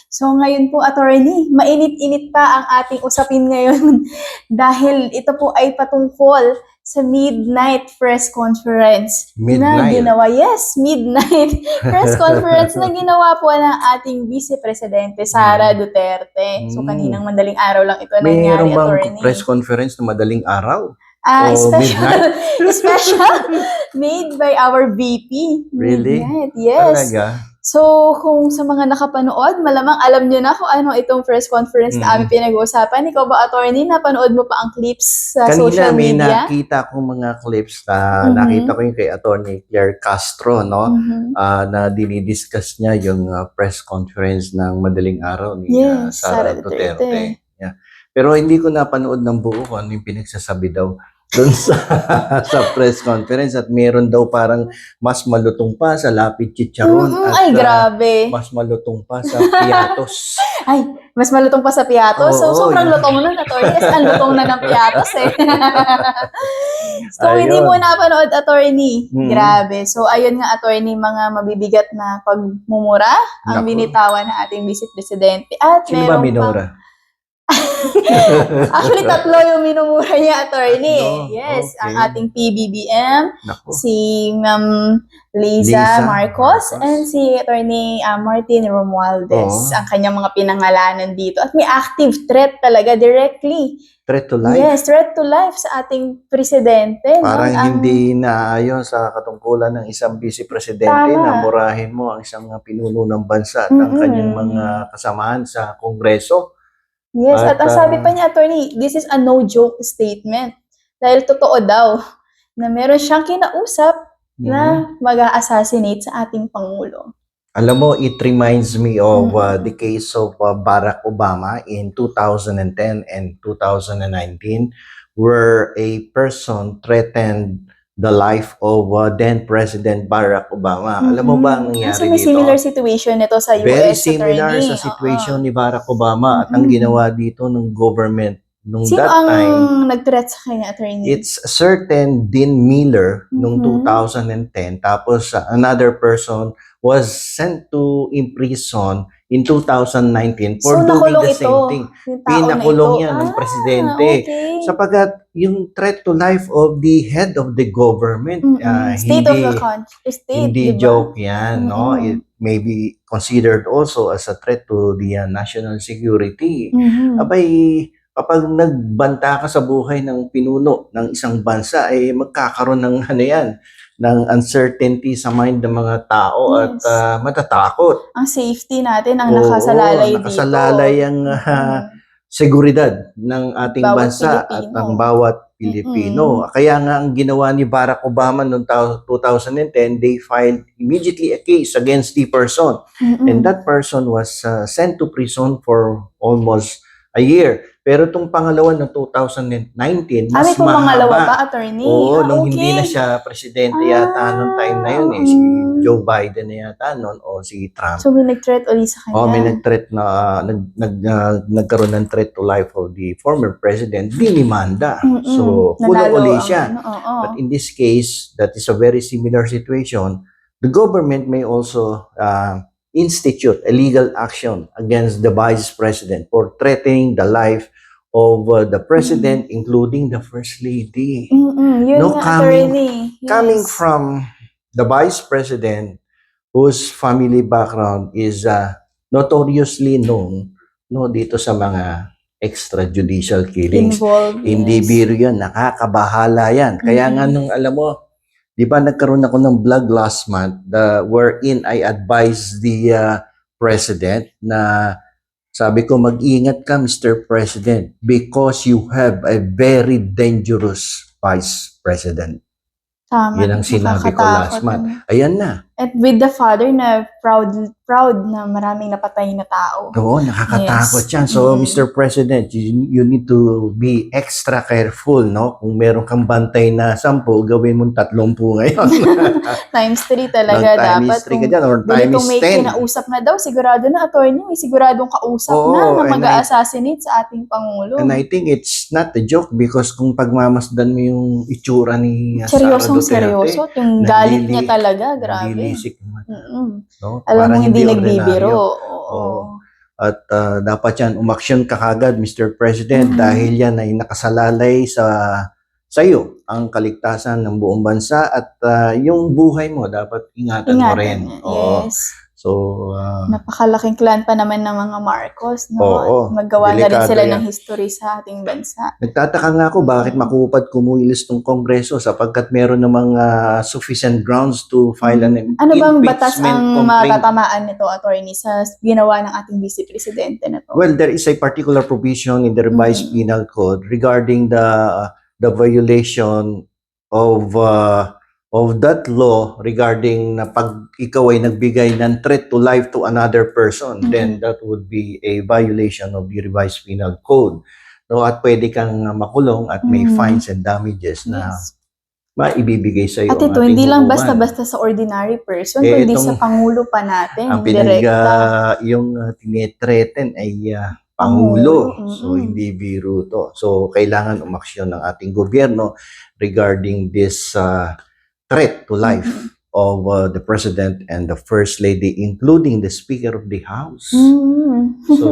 So ngayon po, attorney, mainit-init pa ang ating usapin ngayon dahil ito po ay patungkol sa midnight press conference na Midnight? ginawa. Yes, midnight press conference na ginawa po ng ating Vice Presidente Sara Duterte. So kaninang madaling araw lang ito nangyari, Mayroon bang attorney. press conference na madaling araw? Special, special made by our VP. Really? Midnight, yes. Talaga? So, kung sa mga nakapanood, malamang alam niyo na kung ano itong press conference na aming pinag-uusapan. Ikaw ba, attorney, napanood mo pa ang clips sa social Kanina may media? nakita kong mga clips na nakita ko yung kay Attorney Claire Castro, no? Na dinidiscuss niya yung press conference ng madaling araw ni Yes, Sara Sara Duterte. Duterte. Yeah. Pero hindi ko napanood ng buo kung ano yung pinagsasabi daw doon sa press conference, at meron daw parang mas malutong pa sa lapid chicharon at Ay, grabe. mas malutong pa sa piatos. Ay, mas malutong pa sa piatos. So, Oo, sobrang yun. lutong nun, attorney. Kasi ang lutong na ng piatos eh. So, hindi Ayun. mo napanood, attorney. Grabe. So, ayun nga, attorney, mga mabibigat na pagmumura ang Naku. binitawan ng ating Vice Presidente. At Sino ba meron minura? Actually, tatlo yung minumura niya, attorney. Tatlo? Yes, Okay. ang ating PBBM, Naku. si Ma'am Liza Marcos, and si attorney Martin Romualdez, Oo. ang kanyang mga pinangalanan dito. At may active threat talaga directly. Threat to life? Yes, threat to life sa ating presidente. Parang no? hindi naaayon sa katungkulan ng isang vice presidente Tama. na murahin mo ang isang pinuno ng bansa at ang kanyang mga kasamahan sa Kongreso. Yes, at ang At, sabi pa niya, attorney, this is a no-joke statement. Dahil totoo daw na meron siyang kinausap na mag-a-assassinate sa ating Pangulo. Alam mo, it reminds me of the case of Barack Obama in 2010 and 2019, where a person threatened the life of then President Barack Obama. Alam mo ba ang nangyari So may dito? similar situation nito sa US, Very similar attorney. sa situation ni Barack Obama at ang ginawa dito ng government nung Sino that ang time. nag-threat sa kanya, attorney? It's a certain Dean Miller nung 2010, tapos another person was sent to prison in 2019 for So, doing nakulong the same ito, thing. yung tao Pinakulong na ito. yan ng presidente. Okay. Sapagat yung threat to life of the head of the government, State of the country. State, hindi diba? joke yan, no? It may be considered also as a threat to the national security. Abay, kapag nagbanta ka sa buhay ng pinuno ng isang bansa, ay magkakaroon ng ano yan, ng uncertainty sa mind ng mga tao at matatakot. Ang safety natin ang nakasalalay dito. Nakasalalay ang seguridad ng ating Bawat bansa Pilipino. at ng bawat Pilipino. Kaya nga ang ginawa ni Barack Obama noong 2010, they filed immediately a case against the person. And that person was sent to prison for almost a year. Pero itong pangalawa ng 2019, mas may pumangalawa pa, mahaba. attorney? Oo, nung okay. hindi na siya presidente yata noong time na yun. Si Joe Biden na yata noon o si Trump. So may nag-threat ulit sa kanya? Oh, may nag-threat na, nagkaroon ng threat to life of the former president, dinimanda. So, kulong uli siya. But in this case, that is a very similar situation. The government may also institute a legal action against the vice president for threatening the life of the president, including the first lady. Yun No, nga, attorney. coming from the vice president, whose family background is notoriously known, no, dito sa mga extrajudicial killings. Involved, Hindi biro yan, nakakabahala yan. Kaya nga nung alam mo, di ba nagkaroon ako ng vlog last month wherein I advised the president na sabi ko, mag-ingat ka, Mr. President, because you have a very dangerous vice president. Tama. Yun ang sinabi ko last month. Ayan na. At with the father na proud na maraming napatay na tao. Oo, nakakatakot yan. So, Mr. President, you need to be extra careful, no? Kung meron kang bantay na 10, gawin mong 30 ngayon. Times 3 talaga dapat. Times 3 ka dyan, or times may 10. kinausap na daw, sigurado na, attorney, may siguradong kausap na mag-a-assassinate sa ating Pangulo. And I think it's not a joke because kung pagmamasdan mo yung itsura ni Sara Duterte, seryoso. Yung galit niya talaga, grabe. Nilisik. No? No? Alam mo, Parang hindi ordinaryo. nagbibiro. Oo. At dapat yan, umaksyon ka kagad, Mr. President, dahil yan ay nakasalalay sa iyo ang kaligtasan ng buong bansa at yung buhay mo dapat ingatan mo rin. Oo. Yes. So, napakalaking clan pa naman ng mga Marcos, no? Oo, Maggawa na rin delikado sila yan. ng history sa ating bansa. Nagtataka nga ako bakit makupad kumuilis ng Kongreso sapagkat meron namang sufficient grounds to file an Ano bang batas impeachment ang complaint. matatamaan nito, attorney, sa ginawa ng ating Vice Presidente na to? Well, there is a particular provision in the revised penal code regarding the violation of that law regarding na pag ikaw ay nagbigay ng threat to life to another person, then that would be a violation of the revised penal code. No, at pwede kang makulong at may fines and damages na maibibigay sa iyo. At ito, hindi lang basta-basta sa ordinary person, kundi sa Pangulo pa natin. Ang yung tinethreaten ay Pangulo. So, hindi biro to. So, kailangan umaksyon ng ating gobyerno regarding this threat to life of the President and the First Lady, including the Speaker of the House. So,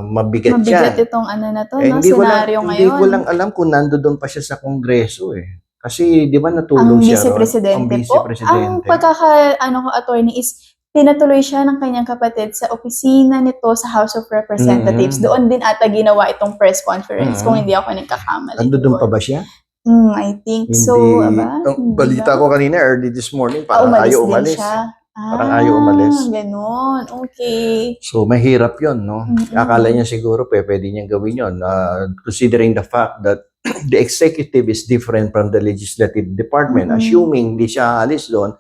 mabigat yan. Mabigat itong na to, no? Senaryo ngayon. Hindi ko lang alam kung nandoon pa siya sa Kongreso eh. Kasi, di ba natulong siya ron? Ang Vice-Presidente. Ang ko, attorney, is pinatuloy siya ng kanyang kapatid sa opisina nito sa House of Representatives. Doon din ata ginawa itong press conference, kung hindi ako nagkakamali. Nandoon pa ba siya? I think so, aba? Balita ko kanina, early this morning, parang ayaw umalis. Parang ayaw umalis. Ganon. Okay. So, mahirap yun, no? Akala niya siguro, pwede niyang gawin yun. Considering the fact that the executive is different from the legislative department, assuming di siya alis doon,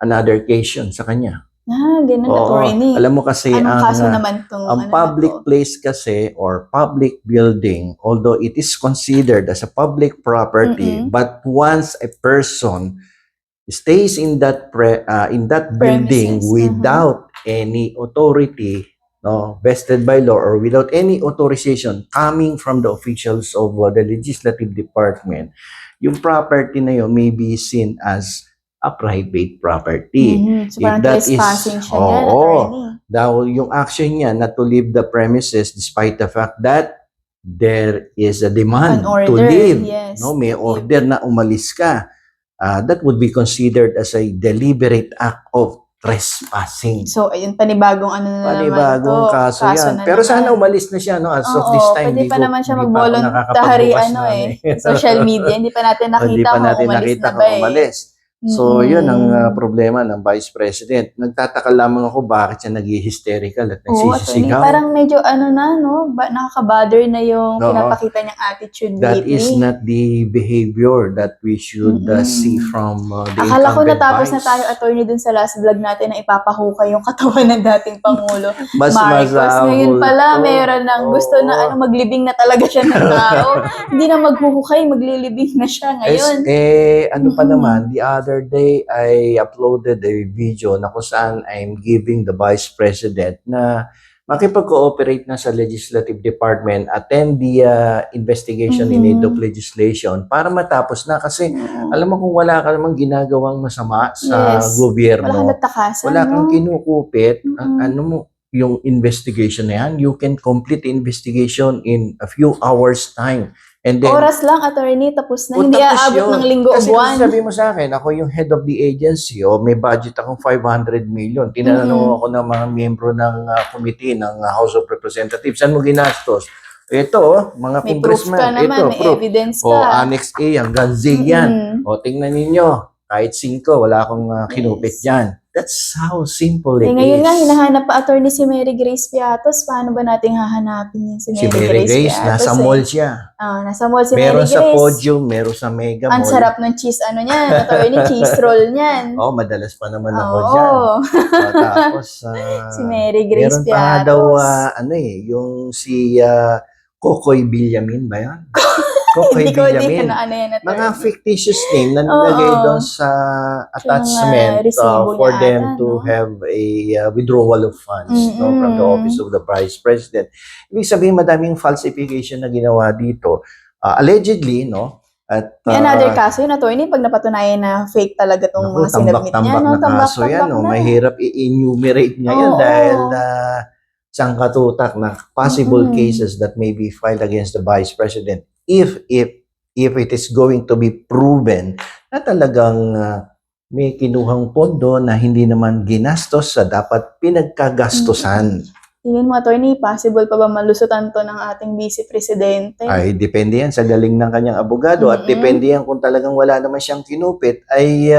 another case yun sa kanya. Ganun, attorney. Alam mo kasi, ang public place kasi or public building, although it is considered as a public property, but once a person stays in that building without any authority, no, vested by law or without any authorization coming from the officials of the legislative department, yung property na yun may be seen as a private property. So, parang trespassing siya yan, attorney. Yung action niya not to leave the premises despite the fact that there is a demand to leave. Yes. No, may order na umalis ka. That would be considered as a deliberate act of trespassing. So, ayun, panibagong panibagong kaso yan. Pero sana umalis na siya, no? As of this time, pwede pa naman siya mag-voluntary, social media. Hindi pa natin nakita kung umalis na ba eh. So, yun ang problema ng Vice President. Nagtataka lamang ako bakit siya nag-hysterical at nagsisisigaw. Parang medyo nakaka-bother na yung pinapakita niyang attitude that lately. Is not the behavior that we should see from the Akala ko incumbent natapos vice. na tayo, attorney, dun sa last vlog natin na ipapahukay yung katawan ng dating Pangulo Marcos. Ngayon pala, mayroon ng gusto na maglibing na talaga siya ng tao. Hindi na maghuhukay, maglilibing na siya ngayon. Ano pa naman, the other day, I uploaded a video na kung saan I'm giving the Vice President na makipag-cooperate na sa Legislative Department, attend the investigation in aid of legislation para matapos na. Kasi alam mo kung wala ka namang ginagawang masama sa gobyerno, wala kang kinukupit, yung investigation na yan, you can complete the investigation in a few hours time. And then, oras lang, attorney, tapos na. Hindi aabot ng linggo o buwan. Kasi sabi mo sa akin, ako yung head of the agency, may budget akong 500 million. Tinanong ako ng mga miyembro ng committee ng House of Representatives, saan mo ginastos? Ito, mga may proof ka naman, may evidence ka. Annex A, hanggang Z yan. Tingnan ninyo, kahit 5, wala akong kinupit yan. That's how simple it is. Ngayon nga, hinahanap pa, attorney, si Mary Grace Piatos. Paano ba nating hahanapin yun si Mary Grace Piatos? Nasa mall siya. Nasa mall si Mary Grace. Meron sa podium, meron sa Mega Mall. Ang sarap ng cheese, niyan, attorney, cheese roll niyan. Madalas pa naman ako dyan. Tapos, si Mary Grace Piatos. Meron pa daw, yung si Kokoy Villamin ba yan? Kokoy Villamin. Mga fictitious name na nilagay doon sa attachment for them to have a withdrawal of funds from the office of the Vice President. Ibig sabihin, madaming falsification na ginawa dito. Allegedly, no? At, may another kaso yun, attorney, pag napatunayan na fake talaga itong mga sinabmit niya. Tambak na kaso yan. Mahirap i-enumerate ngayon dahil sangkatutak na possible cases that may be filed against the Vice President if it is going to be proven na talagang may kinuhang pondo na hindi naman ginastos sa dapat pinagkagastusan. Tingin mo, attorney, possible pa ba malusutan to ng ating Vice Presidente? Ay, depende yan sa galing ng kanyang abogado at depende yan kung talagang wala naman siyang kinupit ay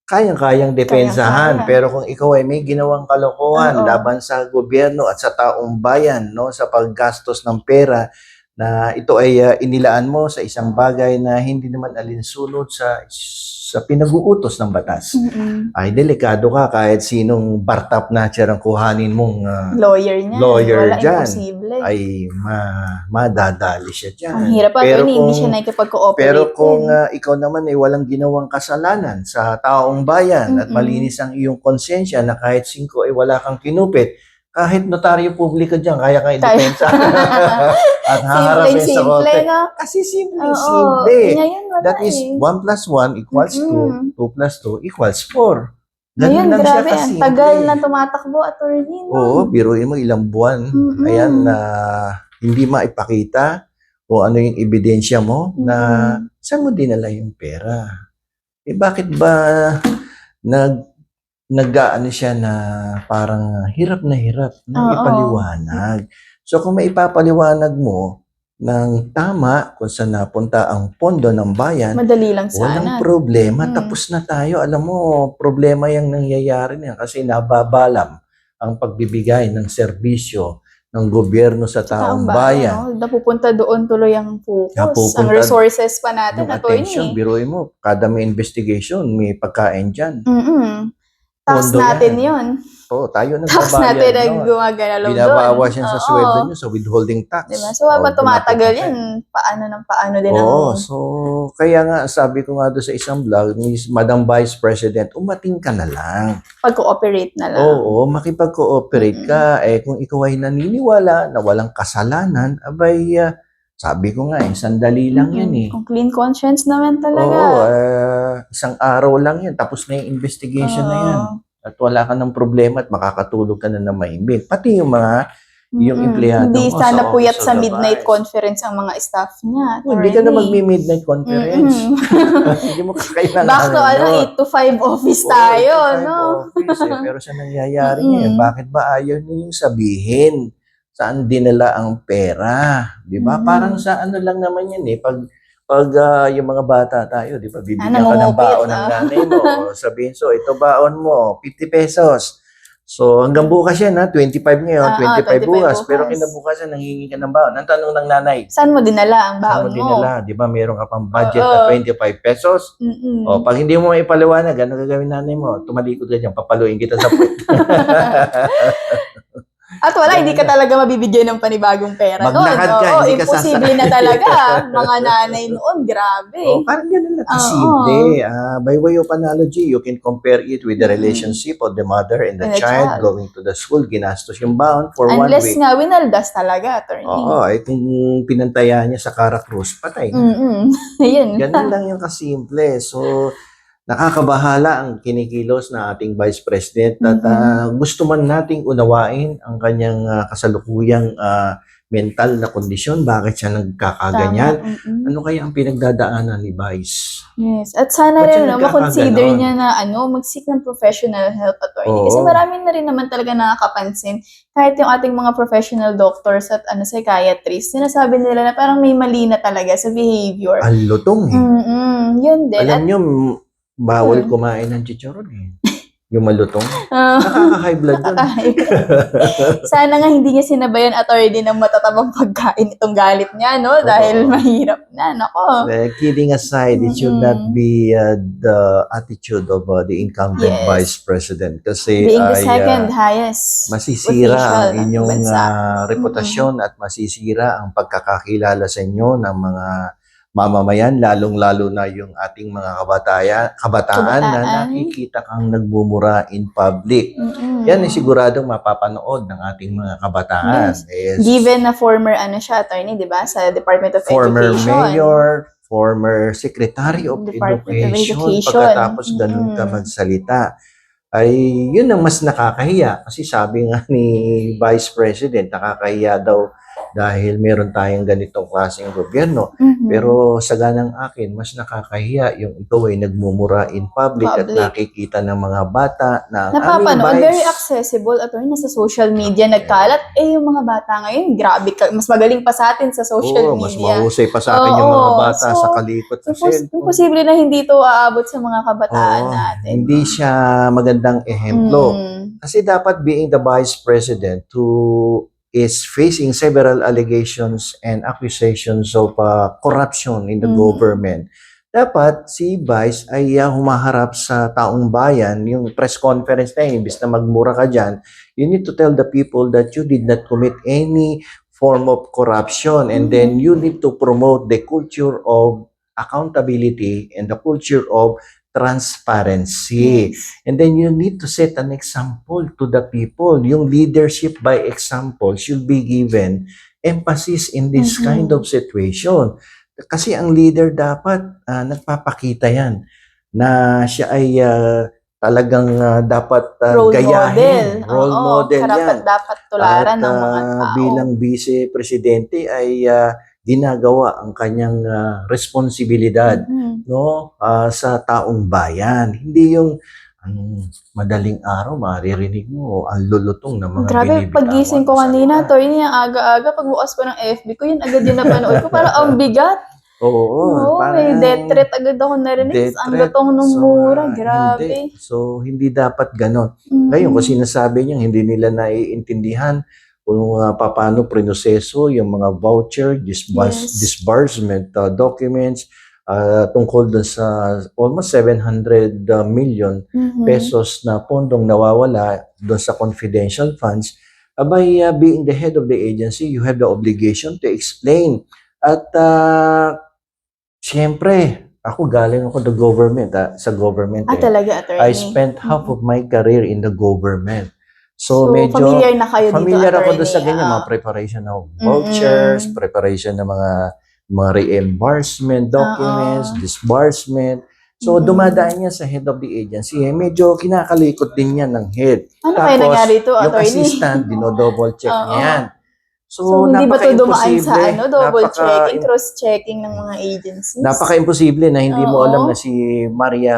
kayang-kayang depensahan. Kayang-kaya. Pero kung ikaw ay may ginawang kalokohan Oo. laban sa gobyerno at sa taong bayan, no, sa paggastos ng pera na ito ay inilaan mo sa isang bagay na hindi naman alinsunod sa pinag-uutos ng batas, ay delikado ka kahit sinong bartap na ang kuhanin mong lawyer niya. lawyer Wala, dyan. imposible. Ay madadali siya dyan. Ang hirap pa, Pero hindi kung- siya nakikipag-cooperate. Pero kung ikaw naman ay walang ginawang kasalanan sa taong bayan at malinis ang iyong konsensya na kahit 5 ay wala kang kinupit, kahit notaryo publiko dyan, kaya kang idepensa. At haharapin sa Simple, korte. no? Kasi simple. Ngayon, wala That is 1 plus 1 equals 2, 2 plus 2 equals 4. Ngayon, Ganun lang siya grabe. Ang kasimple. tagal na tumatakbo, attorney. No? Oo, biruin mo ilang buwan. Ayan, hindi maipakita kung ano yung ebidensya mo na saan mo dinala yung pera. Eh bakit ba nag-ano siya na parang hirap na ipaliwanag. So kung maipapaliwanag mo ng tama kung saan napunta ang pondo ng bayan, Madali lang sana. walang problema. Tapos na tayo. Alam mo, problema yung nangyayari niya kasi nababalam ang pagbibigay ng serbisyo ng gobyerno sa taong bayan. No? Napupunta doon tuloy ang focus. Napupunta Ang resources pa natin, Yung attorney. attention, biruin mo, kada may investigation, may pagkain dyan. Tax Pondo natin yan. yun. Oo, tayo Tax nagbabayad. natin ang No? gumagalaw doon. Binabawas yan sa Oo. sweldo nyo sa withholding tax. Diba? So, habang tumatagal yan, paano din Oo, ang... so kaya nga sabi ko nga doon sa isang vlog, Miss Madam Vice President, umating ka na lang. Pag-cooperate na lang. Oo, makipag-cooperate ka. Eh kung ikaw ay naniniwala na walang kasalanan, abay, sabi ko nga, sandali lang yan eh. Kung clean conscience naman talaga. Oo, isang araw lang yan. Tapos na yung investigation na yan. At wala ka ng problema at makakatulog ka na ng mahimbing. Pati yung mga yung empleyado Hindi mo sana sa puyat Office sa of the midnight Vice. conference ang mga staff niya. Hindi ka na magmi-midnight conference. Hindi mo kakailangan. Back to 8 to 5 office tayo, no? Office, Pero sa nangyayari niya, bakit ba ayaw niyo yung sabihin saan dinala ang pera? Di ba? Parang sa ano lang naman yan eh. Pag yung mga bata tayo, di ba, bibigyan ka ng baon ng nanay mo. Sabihin, so ito baon mo, 50 pesos. So hanggang bukas yan, 25 ngayon, 25 bukas. Pero kinabukasan, nanghingi ka ng baon. Ang tanong ng nanay, saan mo dinala ang saan baon mo dinala? Di ba, meron ka pang budget na 25 pesos? O, pag hindi mo maipaliwanag, ano gagawin nanay mo? Tumalikod ka dyan, papaluin kita sa puwet. At wala, hindi ka talaga mabibigyan ng panibagong pera noon. Maglakad ka, hindi ka imposible na talaga. Mga nanay noon, grabe. Parang ganun lang kasimple. By way of analogy, you can compare it with the relationship of the mother and the child going to the school. Ginastos yung baon for 1 week. Unless nga, winaldas talaga, attorney. Oo, ay kung pinantaya niya sa Caracruz, patay. Ayun. Ganun lang yung kasimple. So, nakakabahala ang kinikilos na ating Vice President at gusto man nating unawain ang kanyang kasalukuyang mental na kondisyon, bakit siya nagkakaganyan. Ano kaya ang pinagdadaanan ni Vice? Yes. At sana rin makonsider niya na mag-seek ng professional help, attorney. Kasi marami na rin naman talaga nakakapansin. Kahit yung ating mga professional doctors at psychiatrists, sinasabi nila na parang may mali na talaga sa behavior. Ang lutong eh. Yun din. Alam nyo, bawal kumain ng chicharon eh. Yung malutong. Nakaka-high blood dun. Sana nga hindi niya sinabayan attorney ng matatabang pagkain itong galit niya, no? Dahil mahirap na, nako. Kidding aside, it should not be the attitude of the incumbent Vice President. Kasi being the second highest masisira ang inyong reputasyon at masisira ang pagkakakilala sa inyo ng mga mamamayan, lalong-lalo na yung ating mga kabataan na nakikita kang nagmumura in public. Yan ay siguradong mapapanood ng ating mga kabataan. Yes. Given na former siya, attorney, di ba? Sa Department of former Education. Mayor, former Secretary of Education, pagkatapos ganun ka magsalita. ay yun ang mas nakakahiya. Kasi sabi nga ni Vice President, nakakahiya daw dahil meron tayong ganitong klaseng gobyerno. Pero sa ganang akin, mas nakakahiya yung ikaw ay nagmumura in public at nakikita ng mga bata na ang aming napapanood, vice. very accessible at nasa social media nagkalat. Yung mga bata ngayon, grabe, mas magaling pa sa atin sa social Mas media. mahusay pa sa atin yung mga bata sa kalikot sa cellphone. Imposible na hindi ito aabot sa mga kabataan natin. Hindi siya magandang ehemplo. Kasi dapat being the Vice President who is facing several allegations and accusations of corruption in the government. Dapat si Vice ay humaharap sa taong bayan, yung press conference na yun, imbis na magmura ka dyan, you need to tell the people that you did not commit any form of corruption, and then you need to promote the culture of accountability and the culture of transparency. And then you need to set an example to the people. Yung leadership by example should be given emphasis in this kind of situation. Kasi ang leader dapat nagpapakita yan na siya ay talagang dapat gayahin. Role model yan. Dapat tularan ng mga tao. Bilang vice-presidente ay ginagawa ang kanyang responsibilidad sa taong bayan. Hindi yung madaling araw maririnig mo ang lulutong ng mga grabe, paggising ko kanina, yun yung aga-aga, pagbukas ko ng FB ko, yun agad yung napanood ko, parang ang bigat. May death threat agad ako narinig. Ang lutong nung mura, grabe. Hindi dapat ganon. Ngayon, kung sinasabi niya, hindi nila naiintindihan kung paano prinoseso yung mga voucher, disbursement documents, tungkol dun sa almost 700 million pesos na pondong nawawala dun sa confidential funds. By being the head of the agency, you have the obligation to explain. At siyempre, ako galing ako the government, sa government. Talaga, attorney? I spent half of my career in the government. So medyo familiar na kayo dito, familiar ako doon sa ganyan, mga preparation ng vouchers, preparation ng mga reimbursement documents, disbursement. So dumadaan niya sa head of the agency. Medyo kinakalikot din yan ng head. Ano kaya nangyari ito, yung attorney? assistant, dino-double check niya yan. So hindi ba ito dumaan sa double checking, cross-checking ng mga agencies? Napaka-imposible na hindi mo alam na si Mary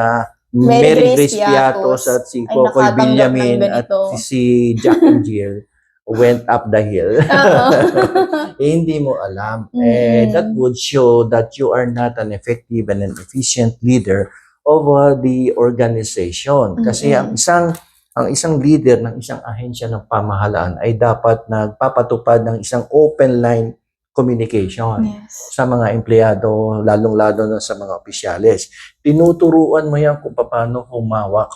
Grace Piatos at si Kokoy Villamin at si Jack and Jill went up the hill. Hindi mo alam. That would show that you are not an effective and an efficient leader of the organization. Kasi ang isang leader ng isang ahensya ng pamahalaan ay dapat nagpapatupad ng isang open line communication sa mga empleyado, lalong-lalo na sa mga opisyales. Tinuturuan mo yan kung paano humawak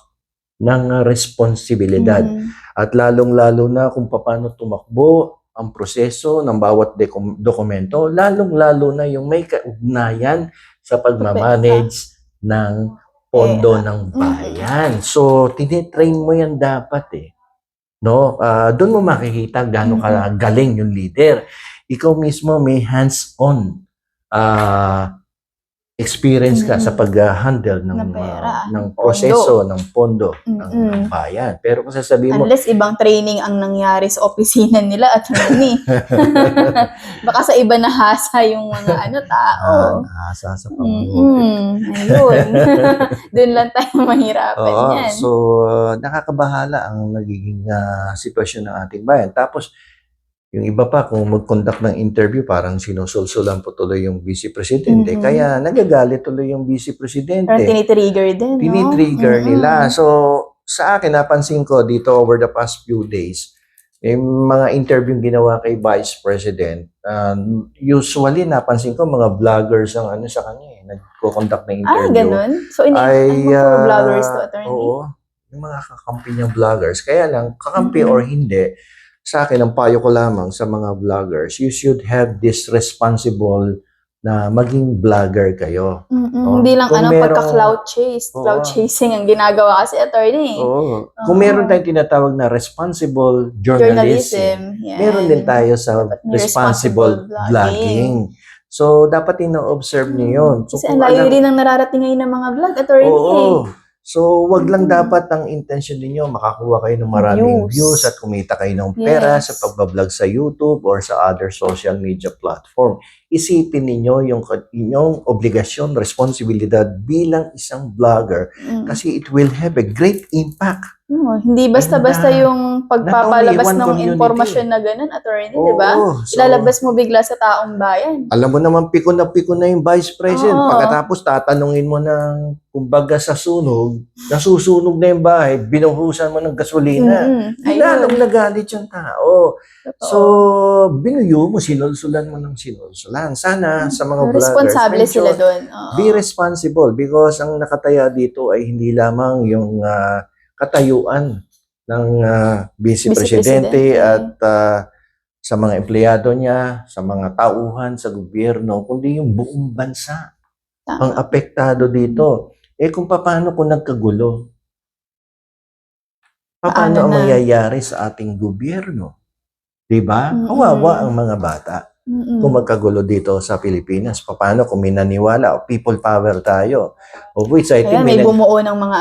ng responsibilidad. At lalong-lalo na kung paano tumakbo ang proseso ng bawat dokumento, lalong-lalo na yung may kaugnayan sa pagmamanage ng pondo ng bayan. So, tinitrain mo yan dapat doon mo makikita gaano kagaling yung leader. Ikaw mismo may hands-on experience ka sa pag-handle ng proseso, ng pondo ng bayan. Pero kung sasabihin mo, unless ibang training ang nangyari sa opisina nila, attorney. Baka sa iba nahasa yung mga tao. Nahasa sa pamumuti. Ayun. Doon lang tayo mahirapan yan. So, nakakabahala ang nagiging sitwasyon ng ating bayan. Tapos, yung iba pa, kung mag-conduct ng interview, parang sinusulsulan po tuloy yung vice presidente. Kaya nagagalit tuloy yung vice presidente. Pero tinitrigger din, no? Tinitrigger nila. So, sa akin, napansin ko dito over the past few days, yung mga interview ginawa kay Vice President, usually napansin ko mga vloggers ang sa kanya nagko-conduct ng interview. Ganun? So, mga vloggers to, attorney? Oo. Yung mga kakampi niyang vloggers. Kaya lang, kakampi or hindi, sa akin, ang payo ko lamang sa mga vloggers, you should have this responsible na maging vlogger kayo. Hindi lang pagka-cloud chase. Cloud chasing ang ginagawa kasi, attorney. Kung meron tayong tinatawag na responsible journalism, meron din tayo sa responsible vlogging. So, dapat ino-observe niyo yun. So, kasi ang layo rin ang nararating ngayon ng mga vlog, attorney. So, wag lang dapat ang intention niyo makakuha kayo ng maraming views at kumita kayo ng pera sa pagbablog sa YouTube or sa other social media platform. Isipin ninyo yung inyong obligasyon, responsibilidad bilang isang vlogger kasi it will have a great impact. Hindi basta-basta yung pagpapalabas ng informasyon na ganun, attorney, di ba? So, ilalabas mo bigla sa taong bayan. Alam mo naman, piko na yung vice president. Pagkatapos tatanungin mo ng kumbaga sa sunog, nasusunog na yung bahay, binuhusan mo ng gasolina. Lalong nagalit yung tao. So, binuyo mo, sinulsulan mo ng sinulsulan. Sana sa mga vloggers, responsable sila doon. Be responsible because ang nakataya dito ay hindi lamang yung katayuan ng Vice Presidente at sa mga empleyado niya, sa mga tauhan, sa gobyerno, kundi yung buong bansa ang apektado dito. Kung paano kung nagkagulo? Paano ang mangyayari sa ating gobyerno? Diba? Kawawa ang mga bata. Kung magkagulo dito sa Pilipinas, paano kung may naniwala, people power tayo? Of which I think may bumuo ng mga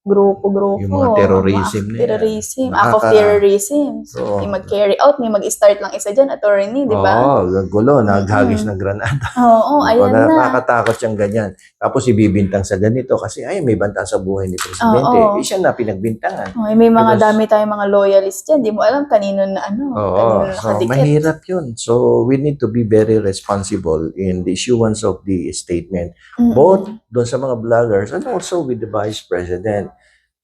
grupo-grupo. Yung mga terrorism na yan. Terrorism. Act of terrorism. So, may mag-carry out, may mag-start lang isa dyan, attorney, di ba? Gulo, naghagis ng granada. Ayan na. Nakakatakot siyang ganyan. Tapos ibibintang sa ganito kasi may banta sa buhay ni Presidente. Siya na pinagbintangan. May mga dami tayong mga loyalists dyan. Di mo alam kanino na kanino nakadikit. Mahirap yun. So, we need to be very responsible in the issuance of the statement. Both doon sa mga vloggers and also with the Vice President.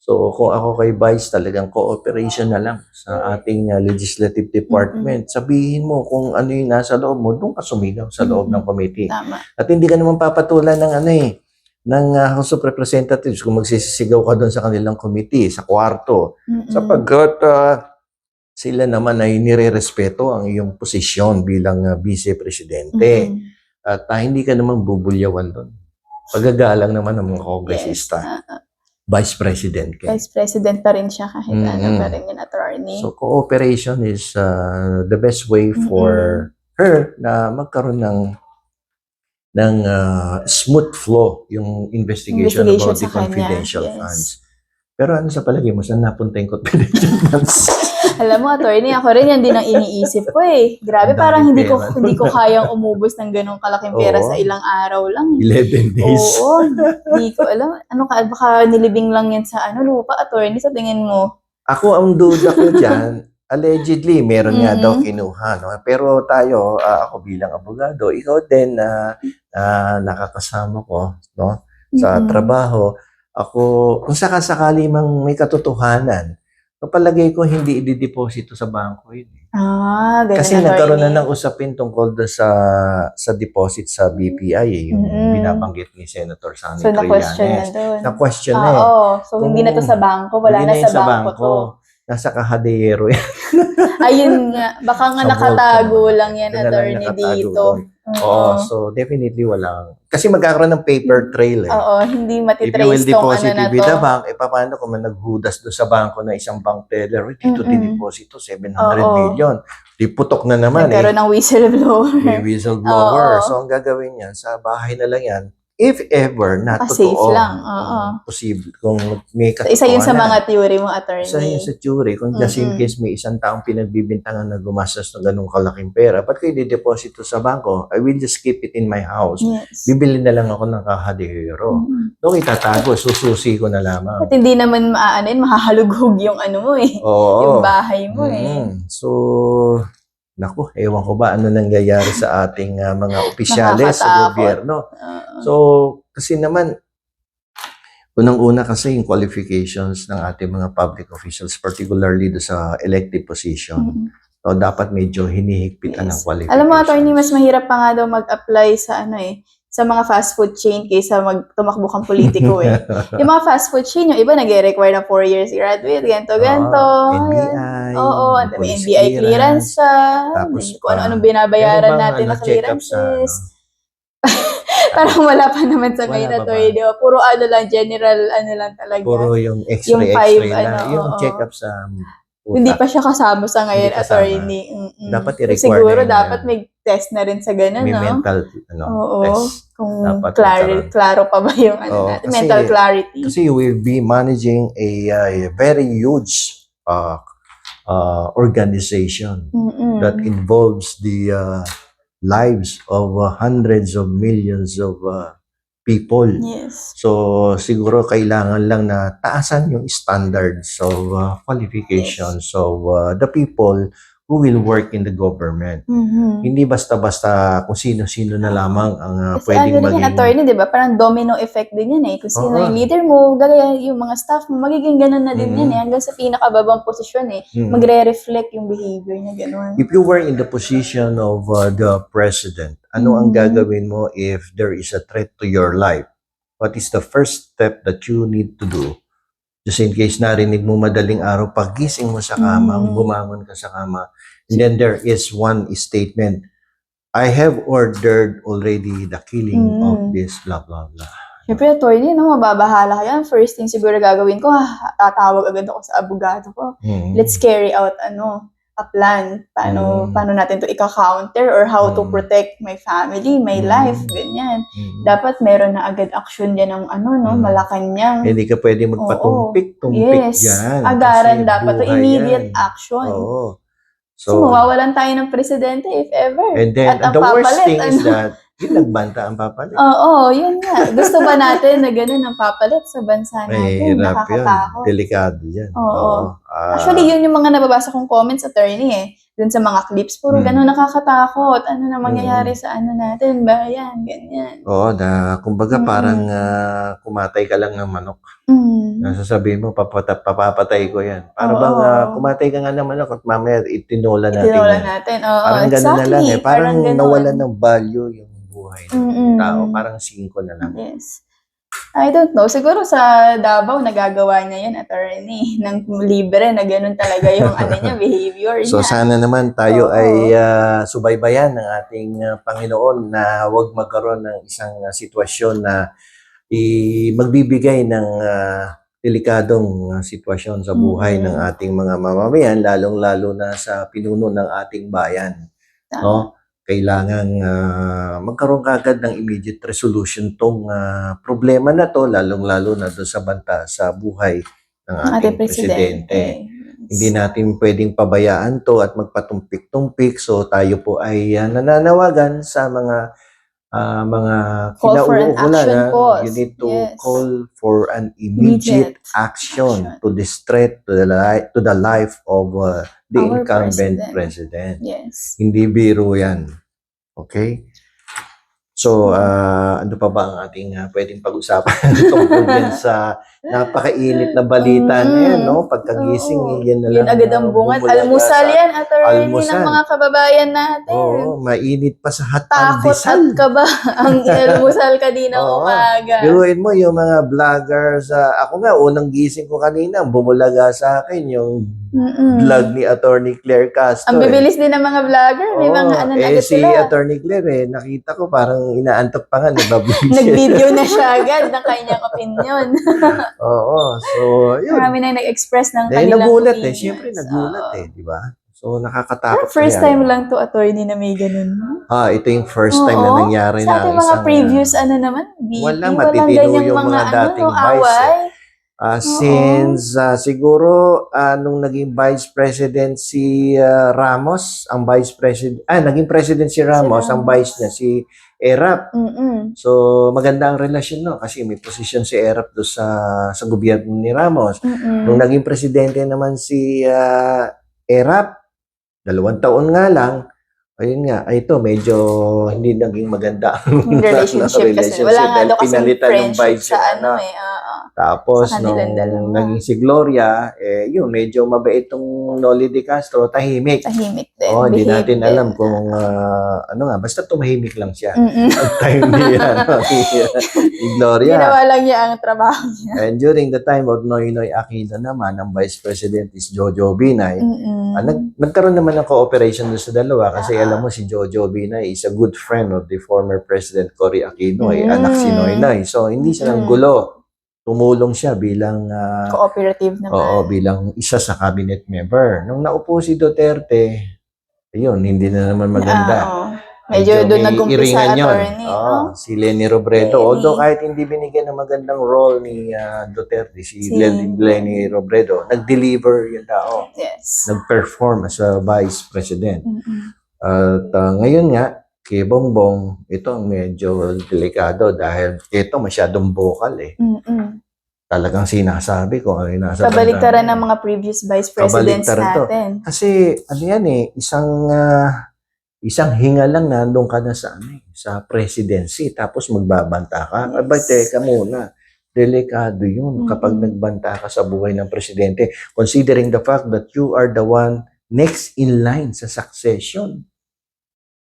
So, kung ako kay Vice, talagang cooperation na lang sa ating legislative department. Sabihin mo kung ano yung nasa loob mo, doon ka sumigaw sa loob ng committee. Tama. At hindi ka naman papatulan ng ng House of Representatives kung magsisigaw ka doon sa kanilang committee, sa kwarto. Sapagkat sila naman ay nire-respeto ang iyong posisyon bilang Vice Presidente. At hindi ka naman bubulyawan doon. Pagagalang naman ng mga kongresista. Vice President. Vice President pa rin siya kahit ano pa rin yung attorney. So, cooperation is the best way for her na magkaroon ng smooth flow yung investigation about the confidential funds. Pero ano sa palagi mo, saan napunta yung confidential funds? Alam mo, attorney, ako rin yan din ang iniisip ko Grabe, parang hindi ko kayang umubos ng ganong kalaking pera sa ilang araw lang. 11 days. Oo, hindi ko alam. Baka nilibing lang yan sa lupa, attorney, sa tingin mo? Ako, ang duda ko dyan, allegedly, meron nga daw kinuha. No? Pero tayo, ako bilang abogado, ikaw din nakakasama ko sa trabaho. Ako, kung sakasakali mang may katotohanan, kapalagay ko hindi i-deposito sa bangko yun. Ganun. Kasi nagkaroon na ng usapin tungkol sa deposit sa BPI, yung binabanggit ni Senator Sonny Trillanes. Na-question na doon. Na-question na So, hindi na to sa bangko, wala na sa bangko to. Nasa kahadero yan. Ayun nga, baka nga nakatago lang yan, attorney, dito. So definitely walang. Kasi magkakaroon ng paper trail hindi matitrace tong ano deposit na to. with the bank, paano kung naghudas doon sa bangko na isang bank teller, dito diniposito 700 million. Putok na naman nagkaroon ng whistleblower. May whistleblower. So ang gagawin niyan, sa bahay na lang yan, if ever, not safe totoo. lang. Posible. Kung may katotohanan. Isa yun sa mga theory mo, attorney. Isa yun sa theory. Kung just in case may isang taong pinagbibintangan na gumastos ng ganung kalaking pera, ba't kayo dideposito sa bangko? I will just keep it in my house. Yes. Bibili na lang ako ng kahadero. Doon itatago, sususi ko na lamang. At hindi naman mahahalugog yung mo yung bahay mo So, naku, ewan ko ba ano nangyayari sa ating mga opisyales sa gobyerno. So, kasi naman, unang-una kasi yung qualifications ng ating mga public officials, particularly do sa elective position. So, dapat medyo hinihigpitan ng qualifications. Alam mo, attorney, mas mahirap pa nga daw mag-apply sa sa mga fast food chain kaysa tumakbo kang politiko Yung mga fast food chain, yung iba nag-require na 4 years graduate, ganito. NBI. Oo, may NBI clearance siya. Tapos kung ano-anong binabayaran natin na clearances. Parang wala pa naman sa ngayon, attorney, di ba? Puro general, lang talaga. Puro yung x-ray, yung 5, yung check-up sa utak. Hindi pa siya kasama sa ngayon, attorney. Dapat i-require siguro dapat may test na rin sa ganun, May no? mental Oo. test. Kung Dapat klaro pa ba yung Oo, natin, kasi- mental clarity. Kasi you will be managing a very huge organization that involves the lives of hundreds of millions of people. Yes. So, siguro kailangan lang na taasan yung standards of qualifications of the people who will work in the government. Hindi basta-basta kung sino-sino na lamang ang Kasi pwedeng ano rin yan, maging... attorney, di ba? Parang domino effect din yan eh. Kung sino Oo. yung leader mo, gaya yung mga staff mo, magiging ganun na din Mhm. yan eh. Hanggang sa pinakababang posisyon eh. Magre-reflect yung behavior niya, ganun. If you were in the position of the president, ano ang gagawin mo if there is a threat to your life? What is the first step that you need to do? Just in case narinig mo madaling araw, pagising mo sa kama, bumangon ka sa kama, and then there is one statement, I have ordered already the killing of this blah blah blah. Siyempre, attorney, no, mababahala ka yan. First thing siguro gagawin ko, tatawag agad ako sa abogado ko. Let's carry out, a plan. Paano natin to ika-counter or how to protect my family, my life, ganyan. Dapat meron na agad action dyan ng Malacanang. Hindi ka pwede magpatumpik-tumpik dyan. Agaran kasi dapat to buhay immediate yan. action. Oo. So, mawawalan tayo ng presidente if ever. And then, At ang the worst papalit, thing is that, yung nagbanta ang papalit. Oo, yun nga. Gusto ba natin na gano'n ang papalit sa bansa natin? Hirap yan. Nakakatakot. Delikado yan. Oo. Actually, yun yung mga nababasa kong comments, attorney eh. Dun sa mga clips, puro gano'n nakakatakot. Ano na mangyayari sa natin, bayan, ganyan. Oo, kumbaga parang kumatay ka lang ng manok. Nasasabihin mo, papapatay ko yan. Para bang kumatay ka nga ng manok at mamaya itinola natin. Oo, parang gano'n na lang eh. Parang nawalan ng value yung buhay ng tao. Parang 5 na lang. Yes. I don't know. Siguro sa Davao, nagagawa niya yan, attorney. Nang libre na ganun talaga yung behavior niya. So sana naman tayo ay subaybayan ng ating Panginoon na huwag magkaroon ng isang sitwasyon na magbibigay ng delikadong sitwasyon sa buhay ng ating mga mamamayan, lalong-lalo na sa pinuno ng ating bayan. No? Kailangan magkaroon kagad ng immediate resolution tong problema na to, lalong-lalo na doon sa banta sa buhay ng ating presidente. Hindi natin pwedeng pabayaan to at magpatumpik-tumpik. So tayo po ay nananawagan sa mga kinauukulan, you need to call for an immediate action to this threat to the life of the incumbent president. Yes. Hindi biro yan. Okay? So, ano pa ba ang ating pwedeng pag-usapan tungkol din sa napakainit na balita na yan, no? Pagkagising, yan na lang. Yun agad ang bungad. Almusal yan, attorney ng mga kababayan natin. Oo, mainit pa sa Takot at kaba ang almusal kanina umaga. Biruin mo yung mga vloggers. Ako nga, unang gising ko kanina, bumulaga sa akin yung vlog ni Attorney Claire Castro. Ang bibilis din ng mga vlogger. May mga agad si sila. Attorney Claire, nakita ko parang inaantok pa nga. Nag-video na siya agad ng kanyang opinion. Oo. So, yun. Marami na nag-express ng kanilang nagulat opinions. Siyempre, nagulat di ba? So, nakakatakot. First time lang to, attorney, na may ganun. Ito yung first time na nangyari sa ating mga previous, naman, walang matitino yung mga dating vice. Since siguro nung naging vice president si Ramos, ang vice president, naging president si Ramos, ang vice niya si Erap. So maganda ang relasyon no kasi may posisyon si Erap do sa gobyerno ni Ramos. Nung naging presidente naman si Erap, 2 taon nga lang, ayun nga, ito medyo hindi naging maganda ang relationship kasi wala nga daw kasing friendship sa Tapos, nung naging si Gloria, yun, medyo mabait tong Noli de Castro, tahimik. Tahimik din. Hindi natin alam kung, basta tumahimik lang siya. At time ni Gloria. Ginawa lang niya ang trabaho niya. And during the time of Noynoy Aquino naman, ang Vice President is Jojo Binay. Nagkaroon naman ng cooperation doon sa dalawa kasi alam mo si Jojo Binay is a good friend of the former President Cory Aquino, anak si Noynoy. So, hindi siya ng gulo. Tumulong siya bilang cooperative naman. Oo, bilang isa sa cabinet member. Nung naupo si Duterte, ayun, hindi na naman maganda. Medyo doon nag-umpisa, iringan yun. attorney. Si Leni Robredo. Leni. Although kahit hindi binigyan ng magandang role ni Duterte, si Leni Robredo, nag-deliver yung tao. Yes. Nag-perform as a vice president. At ngayon nga, kay Bongbong, ito ang medyo delikado dahil ito masyadong vocal eh. Talagang sinasabi ko ano yung nasa kabaliktaran ng mga previous vice presidents natin. Kasi ano yan eh, isang hinga lang nandun ka na sa presidency tapos magbabanta ka. Yes. Aba, teka muna. Delikado yun kapag nagbanta ka sa buhay ng presidente. Considering the fact that you are the one next in line sa succession.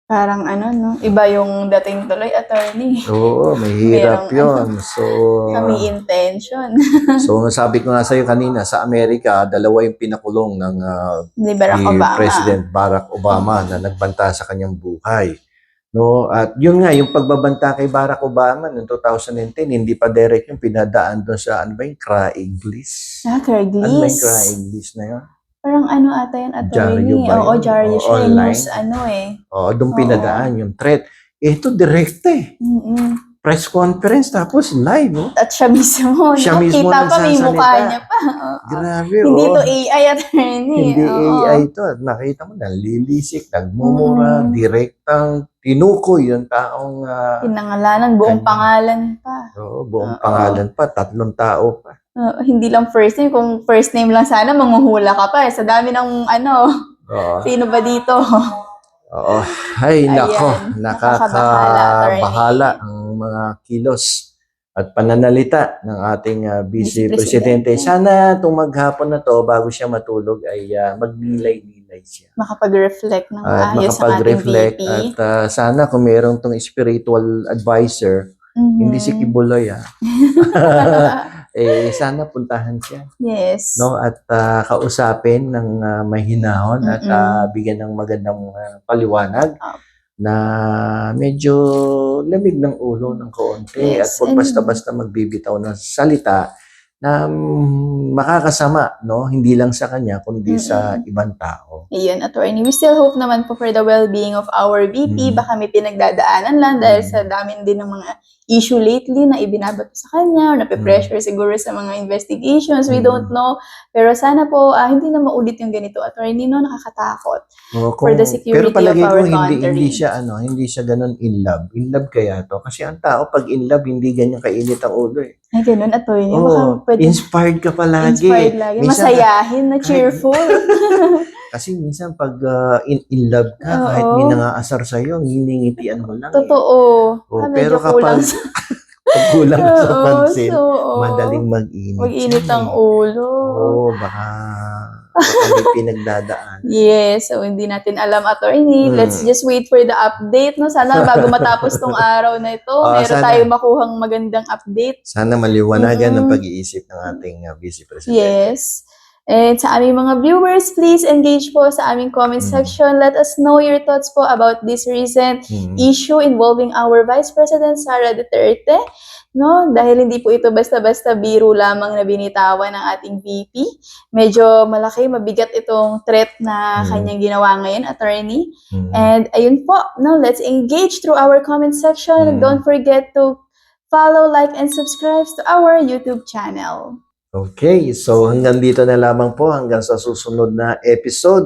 Parang no? Iba yung dating tuloy, attorney. Oo, mahirap yun. So, kami intention. So, sabi ko nga sa'yo kanina, sa Amerika, dalawa yung pinakulong ng ni President Barack Obama na nagbanta sa kanyang buhay. No? At yun nga, yung pagbabanta kay Barack Obama noong 2010, hindi pa direct yung pinadaan doon sa, Craigslist? Craigslist? Ano ba yung Craigslist na yun? Parang ata yan, attorney. Oo, Jaryo siya. News, Oo, doon pinadaan yung threat. Ito, direct eh. Press conference, tapos live. Oh. At siya mismo. Siya mismo kita pa, may mukha niya pa. Grabe, hindi to AI, attorney. Hindi AI to. Nakita mo, nalilisik, nagmumura, direktang tinukoy yung taong... pinangalanan, buong pangalan pa. Oo, buong pangalan pa. 3 tao pa. Hindi lang first name. Kung first name lang sana, manghuhula ka pa. Sa dami ng sino ba dito? Oo. Ay, nako. Nakakabahala ang mga kilos at pananalita ng ating Vice Presidente. Sana itong maghapon na to, bago siya matulog, ay magnilay-nilay siya. Makapag-reflect ng ayos ang ating VP. At sana kung mayroong itong spiritual advisor, hindi si Kibuloy sana puntahan siya. Yes. No, at kausapin ng mahinahon at bigyan ng magandang paliwanag na medyo lamig ng ulo ng kaunti at huwag basta-basta magbibitaw ng salita na makakasama, no? Hindi lang sa kanya, kundi sa ibang tao. Iyon, attorney. We still hope naman po for the well-being of our VP. Baka may pinagdadaanan lang dahil sa dami din ng mga issue lately na ibinabato sa kanya or nape-pressure siguro sa mga investigations. We don't know. Pero sana po, hindi na maulit yung ganito, attorney, no? Nakakatakot. For the security pero of our country. Hindi siya ganun in love. In love kaya to. Kasi ang tao, pag in love, hindi ganyan kainit ang ulo eh. Ay, ganun, attorney. Inspired ka palagi. Inspired lagi. Minsan, masayahin, na cheerful. Kasi minsan pag in love ka, kahit may nangaasar sa'yo, hiningitian mo lang. Totoo. Pero kapag kulang ka sa pansin, madaling mag-init. Mag-init ang ulo. Baka may pinagdadaan. Yes, so hindi natin alam, attorney. Let's just wait for the update, no? Sana bago matapos tong araw na ito, meron tayong makuhang magandang update. Sana maliwanagan ang pag-iisip ng ating Vice President. Yes. And sa aming mga viewers, please engage po sa aming comment section. Let us know your thoughts po about this recent issue involving our Vice President Sara Duterte. No? Dahil hindi po ito basta-basta biro lamang na binitawan ng ating VP. Medyo malaki, mabigat itong threat na kanyang ginawa ngayon, attorney. And ayun po, no? Let's engage through our comment section. Don't forget to follow, like, and subscribe to our YouTube channel. Okay, so hanggang dito na lamang po, hanggang sa susunod na episode.